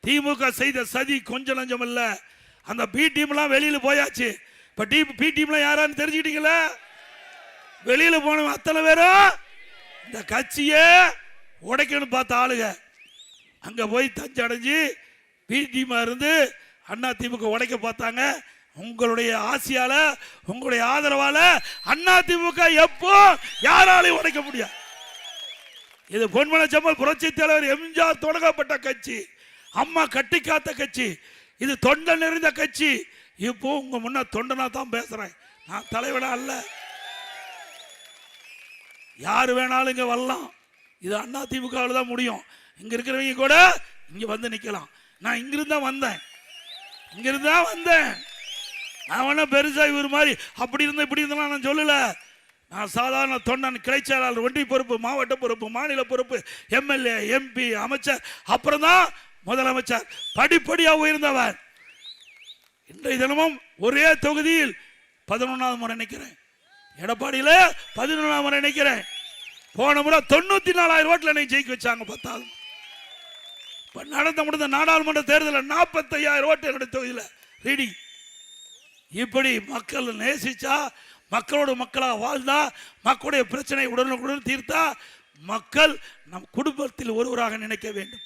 திமுக செய்த சதி கொஞ்சம் நஞ்சம் இல்ல. அந்த பி டீம்லாம் வெளியில போயாச்சு. இப்ப பி டீம்லாம் யாரான்னு தெரிஞ்சுக்கிட்டீங்களா? வெளியில போன அத்தனை பேரும் இந்த கட்சியை உடைக்கணும் பார்த்த ஆளுங்க அங்க போய் தஞ்சை அடைஞ்சு பி டீமா இருந்து அண்ணா திமுக உடைக்க பார்த்தாங்க. உங்களுடைய ஆசையால, உங்களுடைய ஆதரவால அண்ணா திமுக எப்போ யாராலையும் உடைக்க முடியாது. இது பொன்மனச்செம்மல் புரட்சி தலைவர் எம்ஜிஆர் தொடங்கப்பட்ட கட்சி, அம்மா கட்டி காத்த கட்சி, இது தொண்டை நிறைந்த கட்சி. இப்போ உங்க முன்ன தொண்டனா தான் பேசுறேன், நான் தலைவனா அல்ல. யாரு வேணாலும் இங்க வரலாம். இது அண்ணா திமுக தான் முடியும். இங்க இருக்கிறவங்க கூட இங்க வந்து நிக்கலாம். நான் இங்கிருந்தா வந்தேன், இங்கிருந்தா வந்தேன். நான் வேணா பெருசா இவர் மாதிரி அப்படி இருந்த இப்படி இருந்தா நான் சொல்லல. நான் சாதாரண தொண்டன், கிளை செயலாளர், ஒன்றிய பொறுப்பு, மாவட்ட பொறுப்பு, மாநில பொறுப்பு, எம்எல்ஏ, எம்பி, அமைச்சர், அப்புறம் தான் முதலமைச்சர், படிப்படியா உயர்ந்தவர். இன்றைய தினமும் ஒரே தொகுதியில் 11வது முறை நிற்கிறேன். எடப்பாடியில 11வது முறை நிற்கிறேன். போன முறை 94,000 ஓட்டுல என்னை ஜெயிக்க வச்சாங்க. 10 நடந்த முடிந்த நாடாளுமன்ற தேர்தலில் 45,000 ஓட்டு என்னுடைய தொகுதியில் ரெடி. இப்படி மக்கள் நேசிச்சா, மக்களோட மக்களா வாழ்ந்தா, மக்களுடைய பிரச்சனை உடனுக்குடன் தீர்த்தா, மக்கள் நம் குடும்பத்தில் ஒருவராக நினைக்க வேண்டும்.